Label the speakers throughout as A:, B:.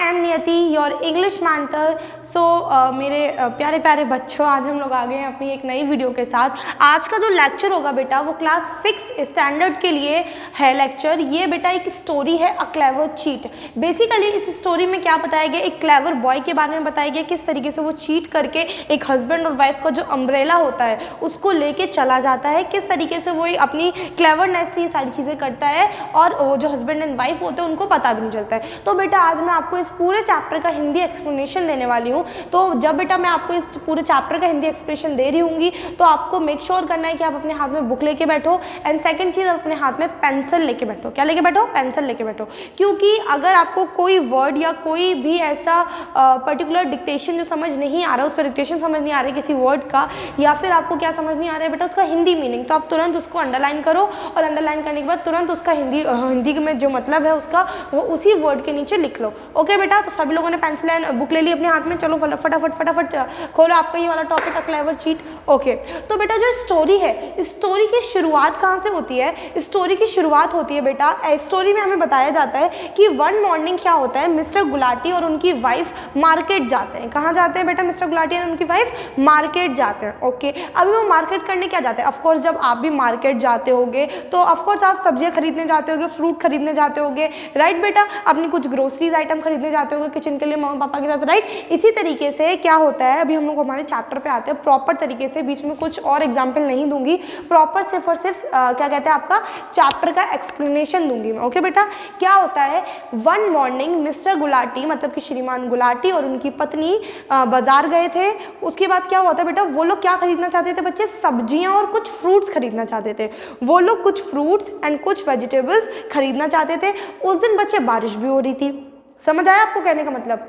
A: M नियति your English mentor. सो मेरे प्यारे प्यारे बच्चों, आज हम लोग आ गए हैं अपनी एक नई वीडियो के साथ। आज का जो लेक्चर होगा बेटा वो क्लास 6 स्टैंडर्ड के लिए है लेक्चर। ये बेटा एक स्टोरी है, अ क्लेवर चीट। बेसिकली इस स्टोरी में क्या बताया गया, एक क्लेवर बॉय के बारे में बताया गया, किस तरीके से वो चीट करके एक हस्बैंड और वाइफ का जो अम्ब्रेला होता है उसको लेके चला जाता है, किस तरीके से वो अपनी क्लेवरनेस से ये सारी चीज़ें करता है और वो जो हस्बैंड एंड वाइफ होते हैं उनको पता भी नहीं चलता है। तो बेटा आज मैं आपको इस पूरे चैप्टर का हिंदी एक्सप्लेनेशन देने वाली हूँ। तो जब बेटा मैं आपको इस पूरे चैप्टर का हिंदी एक्सप्लेनेशन दे रही हूँगी तो आपको मेक श्योर करना है कि आप अपने हाथ में बुक लेके बैठो एंड सेकंड चीज़ अपने हाथ में पेंसिल लेके बैठो। क्या लेके बैठो? पेंसिल लेके बैठो। क्योंकि अगर आपको कोई वर्ड या कोई भी ऐसा पर्टिकुलर डिक्टेशन जो समझ नहीं आ रहा, उसका डिक्टेशन समझ नहीं आ रहा है किसी वर्ड का, या फिर आपको क्या समझ नहीं आ रहा है बेटा उसका हिंदी मीनिंग, तो आप तुरंत उसको अंडरलाइन करो और अंडरलाइन करने के बाद तुरंत उसका हिंदी में जो मतलब है उसका वो उसी वर्ड के नीचे लिख लो। ओके बेटा, तो सभी लोगों ने पेंसिल एंड बुक ले ली अपने हाथ में। चलो फटाफट खोलो आपका ये वाला टॉपिक है, क्लेवर चीट। ओके, तो बेटा जो स्टोरी है, स्टोरी की शुरुआत कहाँ से होती है? स्टोरी की शुरुआत होती है बेटा, स्टोरी में हमें बताया जाता है कि वन मॉर्निंग क्या होता है, मिस्टर गुलाटी और उनकी वाइफ मार्केट जाते हैं। कहाँ जाते हैं बेटा? मिस्टर गुलाटी और उनकी वाइफ मार्केट जाते हैं। ओके, अभी वो मार्केट करने क्या जाते हैं? ऑफकोर्स जब आप भी मार्केट जाते होगे तो ऑफकोर्स आप सब्जियां खरीदने जाते होगे, फ्रूट खरीदने जाते होगे, राइट बेटा? अपनी कुछ ग्रोसरीज आइटम खरीदने जाते होगे किचन के लिए मम्मा पापा के साथ, राइट? इसी तरीके से क्या होता है, अभी हम लोग हमारे चैप्टर पे आते हैं प्रॉपर तरीके से, बीच में कुछ और एग्जाम्पल नहीं दूंगी, प्रॉपर सिर्फ और सिर्फ क्या कहते हैं आपका चैप्टर का एक्सप्लेनेशन दूंगी मैं। ओके बेटा, क्या होता है, वन मॉर्निंग मिस्टर गुलाटी मतलब कि श्रीमान गुलाटी और उनकी पत्नी बाजार गए थे। उसके बाद क्या हुआ था बेटा, वो लोग क्या खरीदना चाहते थे बच्चे? सब्जियां और कुछ फ्रूट्स खरीदना चाहते थे। वो लोग कुछ फ्रूट्स एंड कुछ वेजिटेबल्स खरीदना चाहते थे। उस दिन बच्चे बारिश भी हो रही थी। समझ आया आपको कहने का मतलब?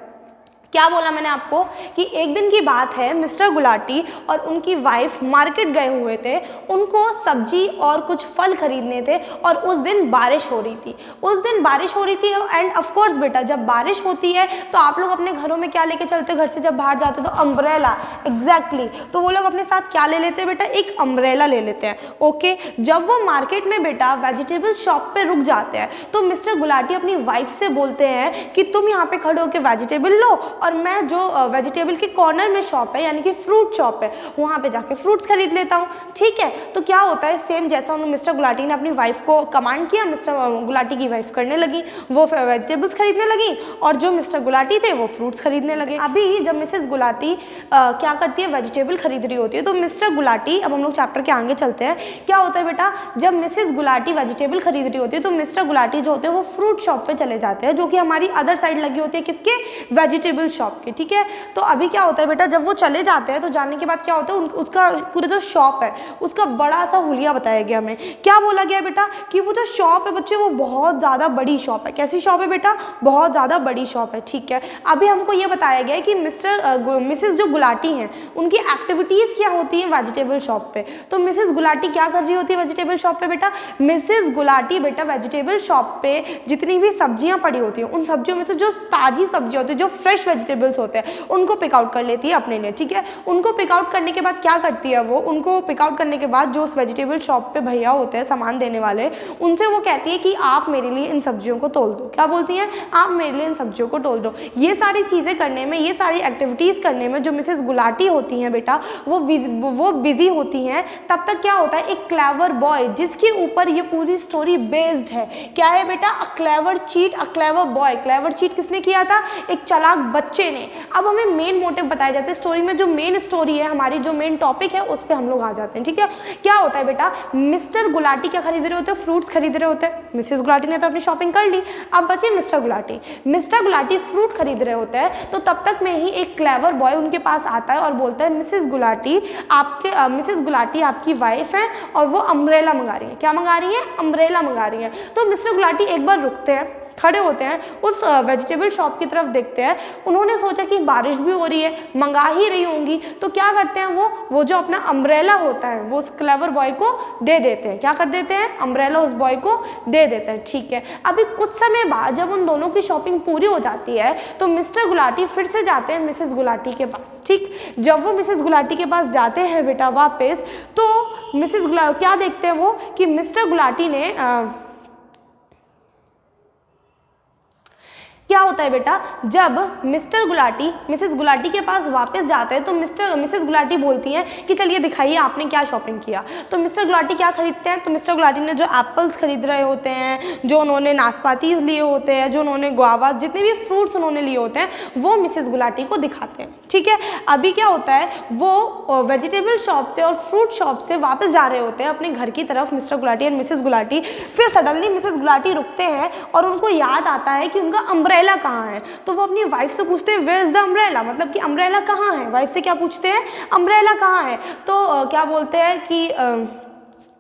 A: क्या बोला मैंने आपको कि एक दिन की बात है, मिस्टर गुलाटी और उनकी वाइफ मार्केट गए हुए थे, उनको सब्जी और कुछ फल खरीदने थे और उस दिन बारिश हो रही थी। उस दिन बारिश हो रही थी एंड ऑफ कोर्स बेटा जब बारिश होती है तो आप लोग अपने घरों में क्या लेके चलते हो? घर से जब बाहर जाते हो तो अम्ब्रेला। एग्जैक्टली, तो वो लोग अपने साथ क्या ले लेते हैं बेटा? एक अम्ब्रेला ले लेते हैं। ओके, जब वो मार्केट में बेटा वेजिटेबल शॉप पे रुक जाते हैं तो मिस्टर गुलाटी अपनी वाइफ से बोलते हैं कि तुम यहाँ पे खड़े होकर वेजिटेबल लो और मैं जो वेजिटेबल के कॉर्नर में शॉप है यानी कि फ्रूट शॉप है वहाँ पे जाके फ्रूट्स खरीद लेता हूँ। ठीक है, तो क्या होता है, सेम जैसा उन्होंने मिस्टर गुलाटी ने अपनी वाइफ को कमांड किया, मिस्टर गुलाटी की वाइफ करने लगी, वो वेजिटेबल्स खरीदने लगी और जो मिस्टर गुलाटी थे वो फ्रूट्स खरीदने लगे। अभी जब मिसेस गुलाटी क्या करती है, वेजिटेबल खरीद रही होती है, तो मिस्टर गुलाटी, अब हम लोग चैप्टर के आगे चलते हैं, क्या होता है बेटा, जब मिसेस गुलाटी वेजिटेबल खरीद रही होती है तो मिस्टर गुलाटी जो होते हैं वो फ्रूट शॉप पे चले जाते हैं, जो कि हमारी अदर साइड लगी होती है, किसके? वेजिटेबल शॉप के। ठीक है, तो अभी क्या होता है बेटा, जब वो चले जाते हैं तो जाने के बाद क्या होता है, उसका पूरा जो शॉप है उसका बड़ा सा हुलिया बताया गया हमें। क्या बोला गया बेटा कि वो जो शॉप है बच्चे वो बहुत ज़्यादा बड़ी शॉप है। कैसी शॉप है बेटा? बहुत ज़्यादा बड़ी शॉप है। ठीक है, अभी हमको ये बताया गया है कि मिसेस जो गुलाटी हैं उनकी एक्टिविटीज़ क्या होती हैं वेजिटेबल शॉप पे। तो मिसेस गुलाटी क्या कर रही होती है वेजिटेबल शॉप पे बेटा? मिसेस गुलाटी बेटा वेजिटेबल शॉप पे जितनी भी सब्जियां पड़ी होती हैं उन सब्जियों में से जो ताज़ी सब्जियां होती है, जो फ्रेश वेजिटेबल्स होते हैं, उनको पिक आउट कर लेती है अपने लिए। ठीक है, उनको पिक आउट करने के बाद क्या करती है, वो उनको पिक आउट करने के बाद जो उस वेजिटेबल शॉप पे भैया होते हैं सामान देने वाले, उनसे वो कहती है कि आप मेरे लिए इन सब्जियों को तोल दो। क्या बोलती हैं? आप मेरे लिए इन सब्जियों को तोल दो। ये सारी चीज़ें करने में, ये सारी एक्टिविटीज़ करने में जो मिसेस गुलाटी होती हैं बेटा वो बिजी होती हैं। तब तक क्या होता है, एक क्लेवर बॉय जिसके ऊपर ये पूरी स्टोरी बेस्ड है, क्या है बेटा? A clever cheat, a clever boy. Clever cheat किसने किया था? एक चालाक बच्चे ने। अब हमें मेन मोटिव बताए जाते हैं स्टोरी में, जो मेन स्टोरी है हमारी, जो मेन टॉपिक है उस पर हम लोग आ जाते हैं। ठीक है, क्या होता है बेटा, मिस्टर गुलाटी क्या खरीद रहे होते हैं? फ्रूट्स खरीद रहे होते हैं। मिसेस गुलाटी ने तो अपनी शॉपिंग कर ली, अब बचे mister Gulati. Mister Gulati fruit खरीद रहे होते हैं, तो तब तक में ही एक क्लेवर बॉय उनके पास आता है और बोलता है मिसेस गुलाटी आपकी वाइफ है और वो अम्ब्रेला मंगा रही है। क्या मंगा रही है? अम्ब्रेला मंगा रही है। तो मिस्टर गुलाटी एक बार रुकते हैं, खड़े होते हैं, उस वेजिटेबल शॉप की तरफ देखते हैं। उन्होंने सोचा कि बारिश भी हो रही है, मंगा ही रही होंगी, तो क्या करते हैं, वो जो अपना अम्ब्रेला होता है वो उस क्लेवर बॉय को दे देते हैं। क्या कर देते हैं? अम्ब्रेला उस बॉय को दे देते हैं। ठीक है, अभी कुछ समय बाद जब उन दोनों की शॉपिंग पूरी हो जाती है तो मिस्टर गुलाटी फिर से जाते हैं मिसेस गुलाटी के पास। ठीक, जब वो मिसेस गुलाटी के पास जाते हैं बेटा वापस, तो मिसेस गुलाटी क्या देखते हैं वो कि मिस्टर गुलाटी ने क्या होता है बेटा, जब मिस्टर गुलाटी मिसेस गुलाटी के पास वापस जाते हैं तो मिसेस गुलाटी बोलती हैं कि चलिए दिखाइए आपने क्या शॉपिंग किया। तो मिस्टर गुलाटी क्या खरीदते हैं, तो मिस्टर गुलाटी ने जो एप्पल्स खरीद रहे होते हैं, जो उन्होंने नाशपातीज लिए होते हैं, जो उन्होंने गुआवास, जितने भी फ्रूट्स उन्होंने लिए होते हैं वो मिसेस गुलाटी को दिखाते हैं। ठीक है, अभी क्या होता है, वो वेजिटेबल शॉप से और फ्रूट शॉप से वापस जा रहे होते हैं अपने घर की तरफ, मिस्टर गुलाटी और मिसेस गुलाटी। फिर सडनली मिसेस गुलाटी रुकते हैं और उनको याद आता है कि उनका अम्ब्रेला कहाँ है। तो वो अपनी वाइफ से पूछते हैं वेयर इज द अम्ब्रेला, मतलब कि अम्ब्रेला कहाँ है। वाइफ से क्या पूछते हैं, अम्ब्रेला कहाँ है। तो क्या बोलते हैं कि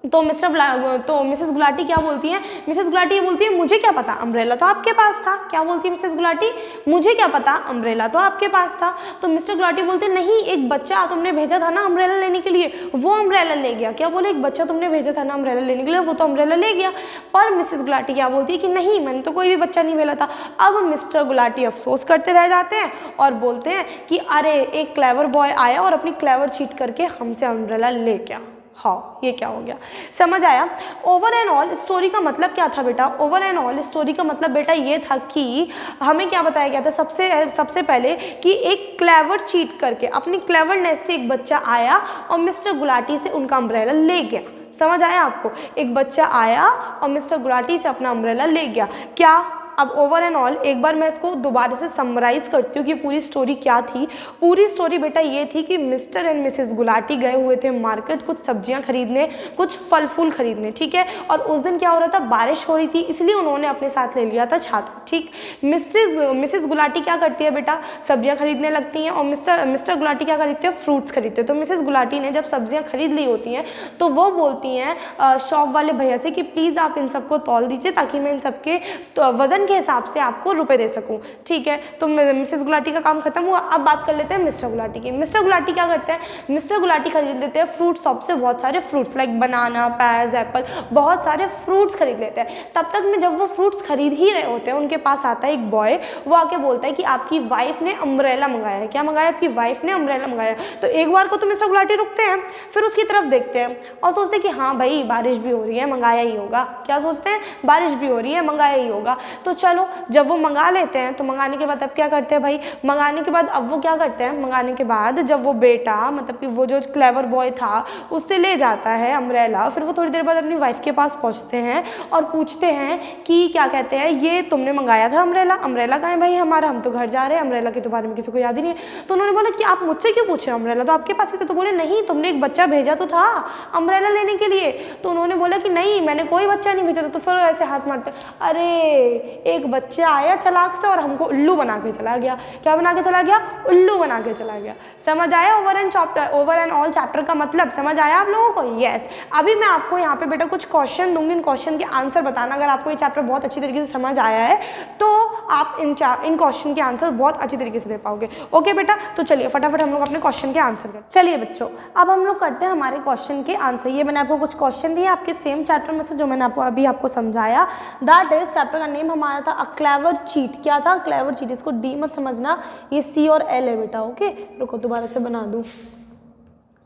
A: तो मिसेस गुलाटी क्या बोलती हैं, मिसेस गुलाटी ये बोलती है मुझे क्या पता, अम्ब्रेला तो आपके पास था। क्या बोलती है मिसेस गुलाटी, मुझे क्या पता, अम्ब्रेला तो आपके पास था। तो मिस्टर गुलाटी बोलते नहीं, एक बच्चा तुमने भेजा था ना अम्ब्रेला लेने के लिए, वो अम्ब्रेला ले गया। क्या बोले, एक बच्चा तुमने भेजा था ना अम्ब्रेला लेने के लिए, वो तो अम्ब्रेला ले गया। पर मिसेस गुलाटी क्या बोलती है कि नहीं, मैंने तो कोई भी बच्चा नहीं भेजा था। अब मिस्टर गुलाटी अफसोस करते रह जाते हैं और बोलते हैं कि अरे एक क्लेवर बॉय आया और अपनी क्लेवर चीट करके हमसे अम्ब्रेला ले गया। हाँ, ये क्या हो गया, समझ आया। ओवर एंड ऑल स्टोरी का मतलब क्या था बेटा, ओवर एंड ऑल स्टोरी का मतलब बेटा ये था कि हमें क्या बताया गया था सबसे पहले कि एक क्लेवर चीट करके अपनी क्लेवरनेस से एक बच्चा आया और मिस्टर गुलाटी से उनका अम्ब्रेला ले गया। समझ आया आपको, एक बच्चा आया और मिस्टर गुलाटी से अपना अम्ब्रेला ले गया। क्या, अब ओवर एंड ऑल एक बार मैं इसको दोबारा से समराइज करती हूँ कि पूरी स्टोरी क्या थी। पूरी स्टोरी बेटा ये थी कि मिस्टर एंड मिसेस गुलाटी गए हुए थे मार्केट कुछ सब्जियां खरीदने, कुछ फल फूल खरीदने। ठीक है, और उस दिन क्या हो रहा था, बारिश हो रही थी, इसलिए उन्होंने अपने साथ ले लिया था छाता। ठीक, मिसेस गुलाटी क्या करती है बेटा, सब्जियां खरीदने लगती हैं और मिस्टर गुलाटी क्या खरीदते हैं, फ्रूट्स खरीदते हैं। तो मिसेस गुलाटी ने जब सब्जियां खरीद ली होती हैं तो वो बोलती हैं शॉप वाले भैया से कि प्लीज़ आप इन सबको तौल दीजिए ताकि मैं इन सबके वजन के हिसाब से आपको रुपए दे सकूं। ठीक है, तो मिसेस गुलाटी का काम खत्म हुआ। अब बात कर लेते हैं मिस्टर गुलाटी की। मिस्टर गुलाटी क्या करते हैं, मिस्टर गुलाटी खरीद लेते हैं फ्रूट शॉप से बहुत सारे फ्रूट्स लाइक बनाना, पैज, एप्पल, बहुत सारे फ्रूट्स खरीद लेते हैं। तब तक में जब वो फ्रूट्स खरीद ही रहे होते हैं उनके पास आता है एक बॉय, वो आके बोलता है कि आपकी वाइफ ने अम्ब्रेला मंगाया है। क्या मंगाया, आपकी वाइफ ने अम्ब्रेला मंगाया। तो एक बार को तो मिस्टर गुलाटी रुकते हैं, फिर उसकी तरफ देखते हैं और सोचते हैं कि हाँ भाई बारिश भी हो रही है, मंगाया ही होगा। क्या सोचते हैं, बारिश भी हो रही है, मंगाया ही होगा। तो चलो, जब वो मंगा लेते हैं तो मंगाने के बाद अब क्या करते हैं भाई, मंगाने के बाद अब वो क्या करते हैं, मंगाने के बाद जब वो बेटा मतलब कि वो जो क्लेवर बॉय था उससे ले जाता है अम्ब्रेला, फिर वो थोड़ी देर बाद अपनी वाइफ के पास पहुंचते हैं और पूछते हैं कि क्या कहते हैं, ये तुमने मंगाया था अम्ब्रेला, अम्ब्रेला कहाँ है भाई हमारा, हम तो घर जा रहे हैं, अम्ब्रेला के तो बारे में किसी को याद ही नहीं है। तो उन्होंने बोला कि आप मुझसे क्यों पूछे, अम्ब्रेला तो आपके पास ही था। तो बोले नहीं, तुमने एक बच्चा भेजा तो था अम्ब्रेला लेने के लिए। तो उन्होंने बोला कि नहीं, मैंने कोई बच्चा नहीं भेजा था। तो फिर ऐसे हाथ मारते, अरे एक बच्चा आया चलाक से और हमको उल्लू बना के चला गया। क्या बना के चला गया, उल्लू बना के चला गया। समझ आया ओवर एंड ऑल चैप्टर का मतलब, समझ आया आप लोगों को। यस, अभी मैं आपको यहाँ पे बेटा कुछ क्वेश्चन दूंगी, इन क्वेश्चन के आंसर बताना। अगर आपको ये चैप्टर बहुत अच्छी तरीके से समझ आया है तो आप इन क्वेश्चन के आंसर बहुत अच्छी तरीके से दे पाओगे। ओके बेटा, तो चलिए फटाफट हम लोग अपने क्वेश्चन के आंसर करते। चलिए बच्चों, अब हम लोग करते हैं हमारे क्वेश्चन के आंसर। ये मैंने आपको कुछ क्वेश्चन दिए आपके सेम चैप्टर में से जो मैंने आपको समझाया। दैट इज, चैप्टर का नेम हमारा था अ क्लेवर चीट। क्या था, क्लेवर चीट। इसको डी मत समझना, ये सी और एल है बेटा। ओके, रुको दोबारा से बना दूं,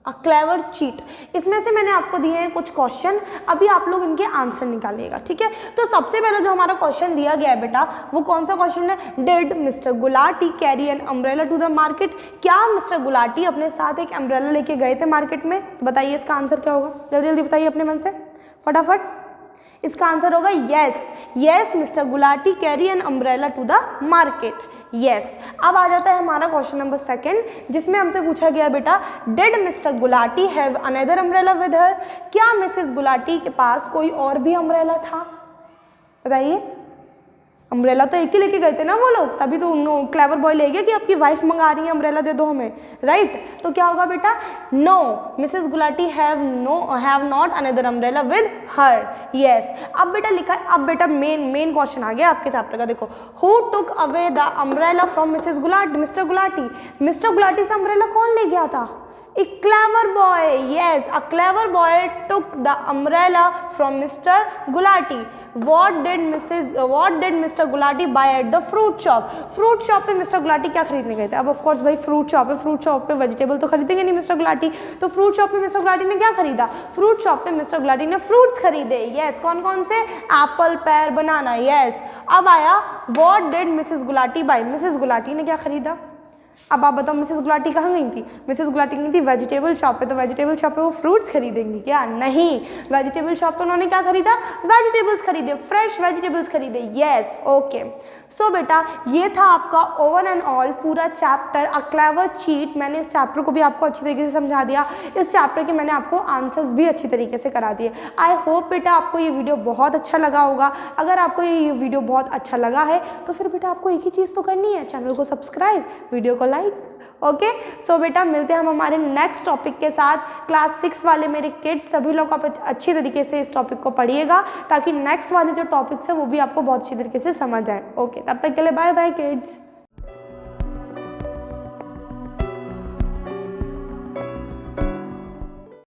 A: अ क्लेवर चीट। इसमें से मैंने आपको दिए हैं कुछ क्वेश्चन, अभी आप लोग इनके आंसर निकालिएगा। ठीक है, तो सबसे पहले जो हमारा क्वेश्चन दिया गया है बेटा वो कौन सा क्वेश्चन है, did mister Gulati carry an umbrella to the market. क्या मिस्टर गुलाटी अपने साथ एक अम्ब्रेला लेके गए थे मार्केट में। तो बताइए इसका आंसर क्या होगा, जल्दी जल्दी बताइए अपने मन से फटाफट। इसका आंसर होगा yes mister Gulati carry an umbrella to the market. Yes, अब आ जाता है हमारा क्वेश्चन नंबर सेकंड, जिसमें हमसे पूछा गया बेटा did mister Gulati have another umbrella with हर। क्या मिसेस गुलाटी के पास कोई और भी अम्ब्रेला था। बताइए, अम्ब्रेला तो एक ही लेके गए थे ना वो लोग, तभी तो क्लेवर बॉय ले गया कि आपकी वाइफ मंगा रही है अम्ब्रेला दे दो हमें, राइट। तो क्या होगा बेटा, no Mrs Gulati have not another umbrella with her. Yes, अब बेटा लिखा है, अब बेटा मेन क्वेश्चन आ गया आपके चैप्टर का। देखो, who took away the umbrella from Mrs Gulati, mister Gulati. Mister Gulati से अम्ब्रेला कौन ले गया था, A clever boy, yes, a clever boy took the umbrella from Mr. Gulati. What did Mr. Gulati buy at the fruit shop? Fruit shop पे Mr. Gulati क्या खरीदने गए थे? अब of course भाई fruit shop है, fruit shop पे vegetable तो खरीदेंगे नहीं Mr. Gulati, तो fruit shop पे Mr. Gulati ने क्या खरीदा? fruit shop पे Mr. Gulati ने fruits खरीदे, yes, कौन कौन से? apple, pear, banana, yes. अब आया what did Mrs. Gulati buy? Mrs. Gulati ने क्या खरीदा? अब आप बताओ मिसेस गुलाटी कहाँ गई थी? मिसेस गुलाटी गई थी वेजिटेबल शॉप पे, तो वेजिटेबल शॉप पे वो फ्रूट्स खरीदेंगी क्या? नहीं, वेजिटेबल शॉप पे उन्होंने क्या खरीदा? वेजिटेबल्स खरीदे, फ्रेश वेजिटेबल्स खरीदे, यस, ओके। सो बेटा ये था आपका ओवर एंड ऑल पूरा चैप्टर अ क्लेवर चीट। मैंने इस चैप्टर को भी आपको अच्छी तरीके से समझा दिया, इस चैप्टर के मैंने आपको आंसर्स भी अच्छी तरीके से करा दिए। आई होप बेटा आपको ये वीडियो बहुत अच्छा लगा होगा। अगर आपको ये वीडियो बहुत अच्छा लगा है तो फिर बेटा आपको एक ही चीज़ तो करनी है, चैनल को सब्सक्राइब, वीडियो को लाइक, ओके। सो बेटा मिलते हैं हम हमारे नेक्स्ट टॉपिक के साथ। क्लास 6 वाले मेरे किड्स सभी लोग आप अच्छी तरीके से इस टॉपिक को पढ़िएगा ताकि नेक्स्ट वाले जो टॉपिक्स है वो भी आपको बहुत अच्छी तरीके से समझ आए। ओके, तब तक के लिए बाय बाय किड्स।